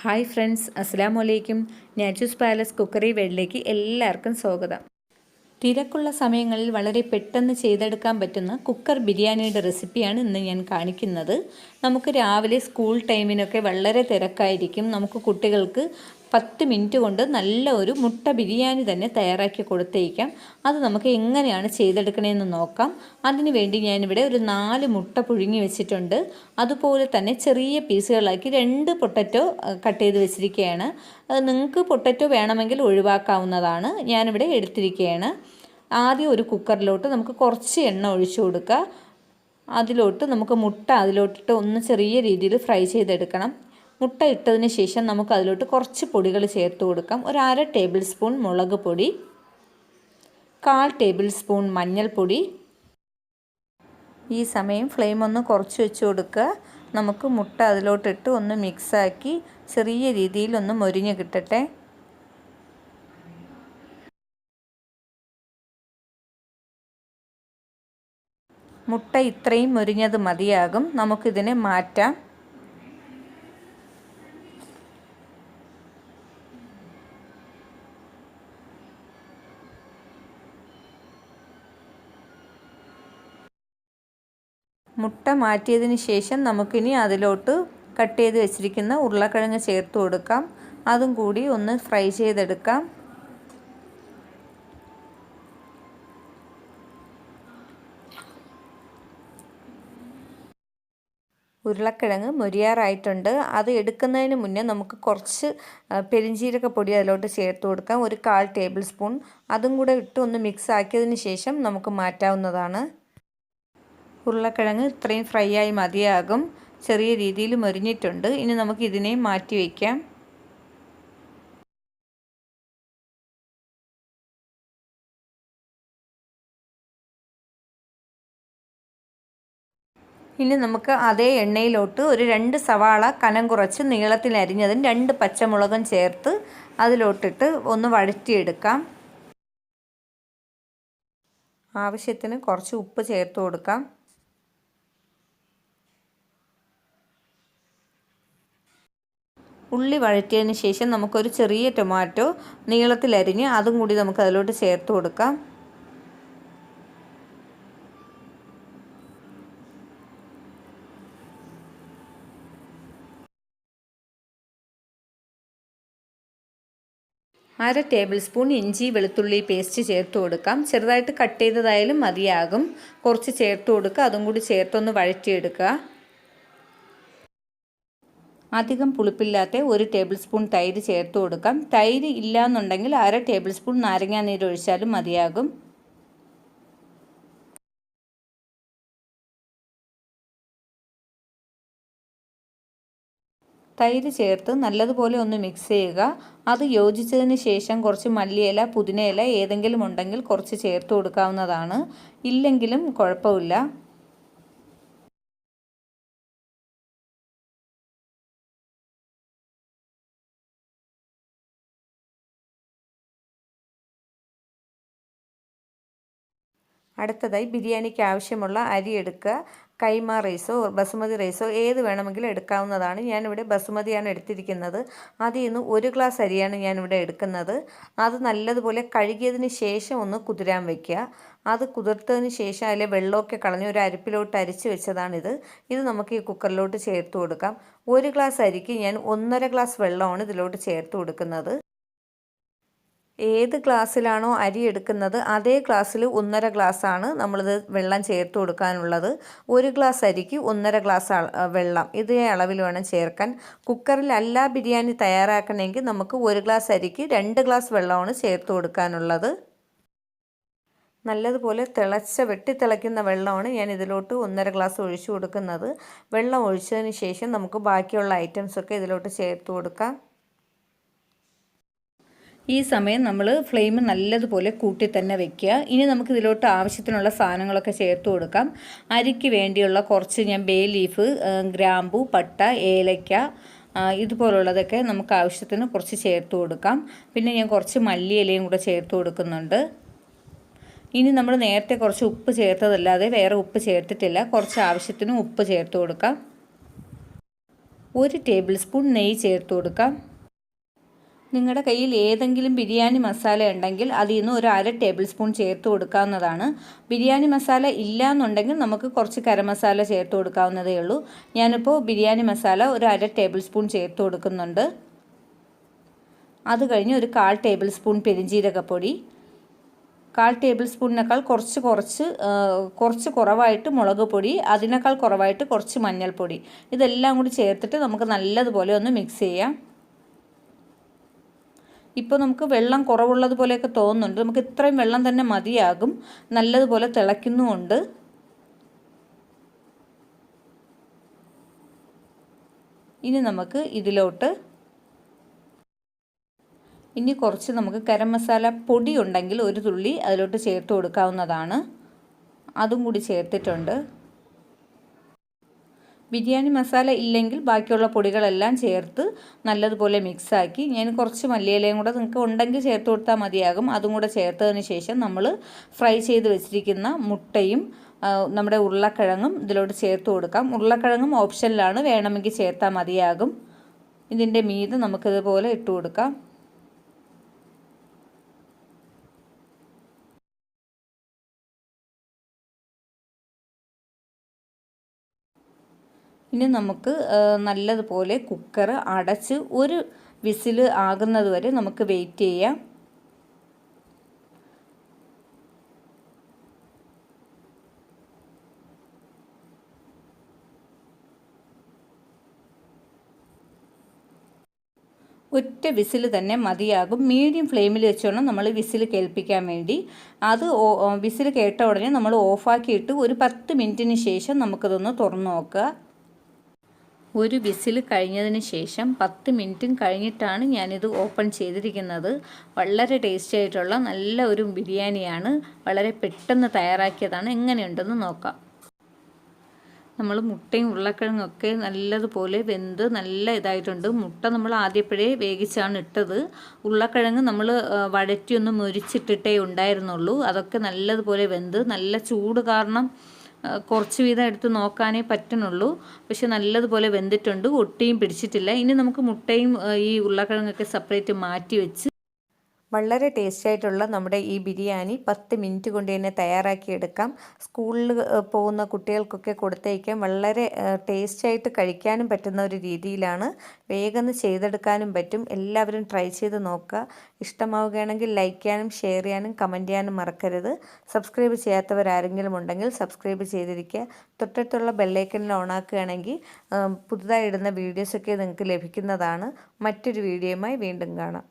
Hi friends, അസ്സലാമു അലൈക്കും. നാച്ചൂസ് palace cookery വേൾഡിലേക്ക് എല്ലാവർക്കും സ്വാഗതം. തിരക്കുള്ള സമയങ്ങളിൽ വളരെ പെട്ടെന്ന് ചെയ്തെടുക്കാൻ പറ്റുന്ന കുക്കർ ബിരിയാണിയുടെ റെസിപ്പിയാണ് ഇന്ന് ഞാൻ കാണിക്കുന്നത്. നമുക്ക് രാവിലെ സ്കൂൾ ടൈമിനൊക്കെ വളരെ തിരക്കായിരിക്കും. നമുക്ക് കുട്ടികൾക്ക് 10 മിനിറ്റ് കൊണ്ട് നല്ല ഒരു മുട്ട ബിരിയാണി തന്നെ തയ്യാറാക്കി കൊടുത്തേക്കാം. അത് നമുക്ക് എങ്ങനെയാണ് ചെയ്തെടുക്കണമെന്ന് നോക്കാം. അതിന് വേണ്ടി ഞാനിവിടെ ഒരു 4 മുട്ട പുഴുങ്ങി വെച്ചിട്ടുണ്ട്. അതുപോലെ തന്നെ ചെറിയ പീസുകളാക്കി 2 പൊട്ടറ്റോ കട്ട് ചെയ്ത് വെച്ചിരിക്കുകയാണ്. നിങ്ങൾക്ക് പൊട്ടറ്റോ വേണമെങ്കിൽ ഒഴിവാക്കാവുന്നതാണ്. ഞാനിവിടെ എടുത്തിരിക്കുകയാണ്. ആദ്യം ഒരു കുക്കറിലോട്ട് നമുക്ക് കുറച്ച് എണ്ണ ഒഴിച്ചു കൊടുക്കുക. അതിലോട്ട് നമുക്ക് മുട്ട അതിലോട്ടിട്ട് ഒന്ന് ചെറിയ രീതിയിൽ ഫ്രൈ ചെയ്തെടുക്കണം. മുട്ട ഇട്ടതിന് ശേഷം നമുക്ക് അതിലോട്ട് കുറച്ച് പൊടികൾ ചേർത്ത് കൊടുക്കാം. ഒരു 1/2 ടേബിൾ സ്പൂൺ മുളക് പൊടി, 1/4 ടേബിൾ സ്പൂൺ മഞ്ഞൾപ്പൊടി. ഈ സമയം ഫ്ലെയിം ഒന്ന് കുറച്ച് വെച്ച് കൊടുക്കുക. നമുക്ക് മുട്ട അതിലോട്ടിട്ട് ഒന്ന് മിക്സാക്കി ചെറിയ രീതിയിൽ ഒന്ന് മൊരിഞ്ഞ് കിട്ടട്ടെ. മുട്ട ഇത്രയും മൊരിഞ്ഞത് മതിയാകും. നമുക്കിതിനെ മാറ്റാം. മുട്ട മാറ്റിയതിന് ശേഷം നമുക്കിനി അതിലോട്ട് കട്ട് ചെയ്ത് വെച്ചിരിക്കുന്ന ഉരുളക്കിഴങ്ങ് ചേർത്ത് കൊടുക്കാം. അതും കൂടി ഒന്ന് ഫ്രൈ ചെയ്തെടുക്കാം. ഉരുളക്കിഴങ്ങ് മൊരിയാറായിട്ടുണ്ട്. അത് എടുക്കുന്നതിന് മുന്നേ നമുക്ക് കുറച്ച് പെരിഞ്ജീരകപ്പൊടി അതിലോട്ട് ചേർത്ത് കൊടുക്കാം. ഒരു 1/4 ടേബിൾ സ്പൂൺ. അതും കൂടെ ഇട്ട് ഒന്ന് മിക്സ് ആക്കിയതിന് ശേഷം നമുക്ക് മാറ്റാവുന്നതാണ്. ഉരുളക്കിഴങ്ങ് ഇത്രയും ഫ്രൈ ആയി മതിയാകും. ചെറിയ രീതിയിൽ മൊരിഞ്ഞിട്ടുണ്ട്. ഇനി നമുക്ക് ഇതിനെ മാറ്റി വയ്ക്കാം. ഇനി നമുക്ക് അതേ എണ്ണയിലോട്ട് ഒരു 2 സവാള കനം കുറച്ച് നീളത്തിൽ അരിഞ്ഞതും 2 പച്ചമുളകും ചേർത്ത് അതിലോട്ടിട്ട് ഒന്ന് വഴറ്റിയെടുക്കാം. ആവശ്യത്തിന് കുറച്ച് ഉപ്പ് ചേർത്ത് കൊടുക്കാം. ഉള്ളി വഴറ്റിയതിന് ശേഷം നമുക്കൊരു ചെറിയ ടൊമാറ്റോ നീളത്തിൽ അരിഞ്ഞ് അതും കൂടി നമുക്ക് അതിലോട്ട് ചേർത്ത് കൊടുക്കാം. അര ടേബിൾ സ്പൂൺ ഇഞ്ചി വെളുത്തുള്ളി പേസ്റ്റ് ചേർത്ത് കൊടുക്കാം. ചെറുതായിട്ട് കട്ട് ചെയ്തതായാലും മതിയാകും. കുറച്ച് ചേർത്ത് കൊടുക്കുക. അതും കൂടി ചേർത്തൊന്ന് വഴറ്റിയെടുക്കുക. അധികം പുളിപ്പില്ലാത്ത 1 ടേബിൾ സ്പൂൺ തൈര് ചേർത്ത് കൊടുക്കാം. തൈര് ഇല്ലയെന്നുണ്ടെങ്കിൽ അര ടേബിൾ സ്പൂൺ നാരങ്ങാനീര് ഒഴിച്ചാലും മതിയാകും. തൈര് ചേർത്ത് നല്ലതുപോലെ ഒന്ന് മിക്സ് ചെയ്യുക. അത് യോജിച്ചതിന് ശേഷം കുറച്ച് മല്ലിയില പുതിനയില ഏതെങ്കിലും ഉണ്ടെങ്കിൽ കുറച്ച് ചേർത്ത് കൊടുക്കാവുന്നതാണ്. ഇല്ലെങ്കിലും കുഴപ്പമില്ല. അടുത്തതായി ബിരിയാണിക്ക് ആവശ്യമുള്ള അരി എടുക്കുക. കൈമ റൈസോ ബസുമതി റൈസോ ഏത് വേണമെങ്കിലും എടുക്കാവുന്നതാണ്. ഞാനിവിടെ ബസുമതിയാണ് എടുത്തിരിക്കുന്നത്. അതിൽ നിന്ന് 1 ഗ്ലാസ് അരിയാണ് ഞാനിവിടെ എടുക്കുന്നത്. അത് നല്ലതുപോലെ കഴുകിയതിന് ശേഷം ഒന്ന് കുതിരാൻ വയ്ക്കുക. അത് കുതിർത്തതിന് ശേഷം അതിലെ വെള്ളമൊക്കെ കളഞ്ഞ് ഒരു അരിപ്പിലോട്ട് അരിച്ച് വെച്ചതാണിത്. ഇത് നമുക്ക് ഈ കുക്കറിലോട്ട് ചേർത്ത് കൊടുക്കാം. 1 ഗ്ലാസ് അരിക്ക് ഞാൻ 1.5 ഗ്ലാസ് വെള്ളമാണ് ഇതിലോട്ട് ചേർത്ത് കൊടുക്കുന്നത്. ഏത് ഗ്ലാസ്സിലാണോ അരി എടുക്കുന്നത് അതേ ഗ്ലാസ്സിൽ 1.5 ഗ്ലാസ്സാണ് നമ്മളിത് വെള്ളം ചേർത്ത് കൊടുക്കാനുള്ളത്. 1 ഗ്ലാസ് അരിക്ക് 1.5 ഗ്ലാസ് വെള്ളം ഇതേ അളവിൽ വേണം ചേർക്കാൻ. കുക്കറിലല്ല ബിരിയാണി തയ്യാറാക്കണമെങ്കിൽ നമുക്ക് 1 ഗ്ലാസ് അരിക്ക് 2 ഗ്ലാസ് വെള്ളമാണ് ചേർത്ത് കൊടുക്കാനുള്ളത്. നല്ലതുപോലെ വെട്ടിത്തിളയ്ക്കുന്ന വെള്ളമാണ് ഞാൻ ഇതിലോട്ട് 1.5 ഗ്ലാസ് ഒഴിച്ചു കൊടുക്കുന്നത്. വെള്ളം ഒഴിച്ചതിന് ശേഷം നമുക്ക് ബാക്കിയുള്ള ഐറ്റംസൊക്കെ ഇതിലോട്ട് ചേർത്ത് കൊടുക്കാം. ഈ സമയം നമ്മൾ ഫ്ലെയിം നല്ലതുപോലെ കൂട്ടി തന്നെ വെക്കുക. ഇനി നമുക്ക് ഇതിലോട്ട് ആവശ്യത്തിനുള്ള സാധനങ്ങളൊക്കെ ചേർത്ത് കൊടുക്കാം. അരിക്ക് വേണ്ടിയുള്ള കുറച്ച് ഞാൻ ബേ ലീഫ്, ഗ്രാമ്പൂ, പട്ട, ഏലയ്ക്ക ഇതുപോലുള്ളതൊക്കെ നമുക്ക് ആവശ്യത്തിന് കുറച്ച് ചേർത്ത് കൊടുക്കാം. പിന്നെ ഞാൻ കുറച്ച് മല്ലിയിലയും കൂടെ ചേർത്ത് കൊടുക്കുന്നുണ്ട്. ഇനി നമ്മൾ നേരത്തെ കുറച്ച് ഉപ്പ് ചേർത്തതല്ലാതെ വേറെ ഉപ്പ് ചേർത്തിട്ടില്ല. കുറച്ച് ആവശ്യത്തിന് ഉപ്പ് ചേർത്ത് കൊടുക്കാം. 1 ടേബിൾ സ്പൂൺ നെയ്യ് ചേർത്ത് കൊടുക്കാം. നിങ്ങളുടെ കയ്യിൽ ഏതെങ്കിലും ബിരിയാണി മസാല ഉണ്ടെങ്കിൽ അതിൽ നിന്ന് ഒരു 1/2 ടേബിൾ സ്പൂൺ ചേർത്ത് കൊടുക്കാവുന്നതാണ്. ബിരിയാണി മസാല ഇല്ല എന്നുണ്ടെങ്കിൽ നമുക്ക് കുറച്ച് ഗരം മസാല ചേർത്ത് കൊടുക്കാവുന്നതേ ഉള്ളൂ. ഞാനിപ്പോൾ ബിരിയാണി മസാല ഒരു 1/2 ടേബിൾ സ്പൂൺ ചേർത്ത് കൊടുക്കുന്നുണ്ട്. അത് കഴിഞ്ഞ് ഒരു 1/4 ടേബിൾ സ്പൂൺ പെരിഞ്ജീരകപ്പൊടി, 1/4 ടേബിൾ സ്പൂണിനേക്കാൾ കുറച്ച് കുറവായിട്ട് മുളക് പൊടി, അതിനേക്കാൾ കുറവായിട്ട് കുറച്ച് മഞ്ഞൾപ്പൊടി, ഇതെല്ലാം കൂടി ചേർത്തിട്ട് നമുക്ക് നല്ലതുപോലെ ഒന്ന് മിക്സ് ചെയ്യാം. ഇപ്പോൾ നമുക്ക് വെള്ളം കുറവുള്ളതുപോലെയൊക്കെ തോന്നുന്നുണ്ട്. നമുക്ക് ഇത്രയും വെള്ളം തന്നെ മതിയാകും. നല്ലതുപോലെ തിളയ്ക്കുന്നുമുണ്ട്. ഇനി നമുക്ക് ഇതിലോട്ട് കുറച്ച് നമുക്ക് ഗരം മസാല പൊടി ഉണ്ടെങ്കിൽ ഒരു തുള്ളി അതിലോട്ട് ചേർത്ത് കൊടുക്കാവുന്നതാണ്. അതും കൂടി ചേർത്തിട്ടുണ്ട്. ബിരിയാണി മസാല ഇല്ലെങ്കിൽ ബാക്കിയുള്ള പൊടികളെല്ലാം ചേർത്ത് നല്ലതുപോലെ മിക്സാക്കി ഞാൻ കുറച്ച് മല്ലിയിലയും കൂടെ നിങ്ങൾക്ക് ഉണ്ടെങ്കിൽ ചേർത്ത് കൊടുത്താൽ മതിയാകും. അതും കൂടെ ചേർത്തതിന് ശേഷം നമ്മൾ ഫ്രൈ ചെയ്ത് വെച്ചിരിക്കുന്ന മുട്ടയും നമ്മുടെ ഉരുളക്കിഴങ്ങും ഇതിലോട്ട് ചേർത്ത് കൊടുക്കാം. ഉരുളക്കിഴങ്ങും ഓപ്ഷനിലാണ്, വേണമെങ്കിൽ ചേർത്താൽ മതിയാകും. ഇതിൻ്റെ മീതെ നമുക്കിതുപോലെ ഇട്ട് കൊടുക്കാം. ഇനി നമുക്ക് നല്ലതുപോലെ കുക്കർ അടച്ച് ഒരു വിസിൽ ആകുന്നത് വരെ നമുക്ക് വെയിറ്റ് ചെയ്യാം. ഒറ്റ വിസിൽ തന്നെ മതിയാകും. മീഡിയം ഫ്ലെയിമിൽ വെച്ചോണം നമ്മൾ വിസിൽ കേൾപ്പിക്കാൻ വേണ്ടി. അത് വിസിൽ കേട്ട ഉടനെ നമ്മൾ ഓഫാക്കിയിട്ട് ഒരു 10 മിനിറ്റിന് ശേഷം നമുക്കതൊന്ന് തുറന്ന് നോക്കുക. ഒരു വിസിൽ കഴിഞ്ഞതിന് ശേഷം 10 മിനിറ്റും കഴിഞ്ഞിട്ടാണ് ഞാനിത് ഓപ്പൺ ചെയ്തിരിക്കുന്നത്. വളരെ ടേസ്റ്റി ആയിട്ടുള്ള നല്ല ഒരു ബിരിയാണിയാണ്. വളരെ പെട്ടെന്ന് തയ്യാറാക്കിയതാണ്. എങ്ങനെയുണ്ടെന്ന് നോക്കാം. നമ്മൾ മുട്ടയും ഉരുളക്കിഴങ്ങൊക്കെ നല്ലതുപോലെ വെന്ത് നല്ല ഇതായിട്ടുണ്ട്. മുട്ട നമ്മൾ ആദ്യപ്പോഴേ വേവിച്ചാണ് ഇട്ടത്. ഉരുളക്കിഴങ്ങ് നമ്മൾ വഴറ്റിയൊന്ന് മുരിച്ചിട്ടിട്ടേ ഉണ്ടായിരുന്നുള്ളൂ. അതൊക്കെ നല്ലതുപോലെ വെന്ത്, നല്ല ചൂട് കാരണം കുറച്ച് വീതം എടുത്ത് നോക്കാനേ പറ്റുന്നുള്ളൂ. പക്ഷെ നല്ലതുപോലെ വെന്തിട്ടുണ്ട്, ഒട്ടിയും പിടിച്ചിട്ടില്ല. ഇനി നമുക്ക് മുട്ടയും ഈ ഉരുളക്കിഴങ്ങൊക്കെ സെപ്പറേറ്റ് മാറ്റി വെച്ച് വളരെ ടേസ്റ്റി ആയിട്ടുള്ള നമ്മുടെ ഈ ബിരിയാണി 10 മിനിറ്റ് കൊണ്ട് തന്നെ തയ്യാറാക്കിയെടുക്കാം. സ്കൂളിൽ പോകുന്ന കുട്ടികൾക്കൊക്കെ കൊടുത്തയക്കാൻ വളരെ ടേസ്റ്റി ആയിട്ട് കഴിക്കാനും പറ്റുന്ന ഒരു രീതിയിലാണ്. വേഗം ചെയ്തെടുക്കാനും പറ്റും. എല്ലാവരും ട്രൈ ചെയ്ത് നോക്കുക. ഇഷ്ടമാവുകയാണെങ്കിൽ ലൈക്ക് ചെയ്യാനും ഷെയർ ചെയ്യാനും കമൻറ്റ് ചെയ്യാനും മറക്കരുത്. സബ്സ്ക്രൈബ് ചെയ്യാത്തവരാരെങ്കിലും ഉണ്ടെങ്കിൽ സബ്സ്ക്രൈബ് ചെയ്തിരിക്കുക. തൊട്ടടുത്തുള്ള ബെല്ലൈക്കണിൽ ഓണാക്കുകയാണെങ്കിൽ പുതുതായി ഇടുന്ന വീഡിയോസൊക്കെ നിങ്ങൾക്ക് ലഭിക്കുന്നതാണ്. മറ്റൊരു വീഡിയോയുമായി വീണ്ടും കാണാം.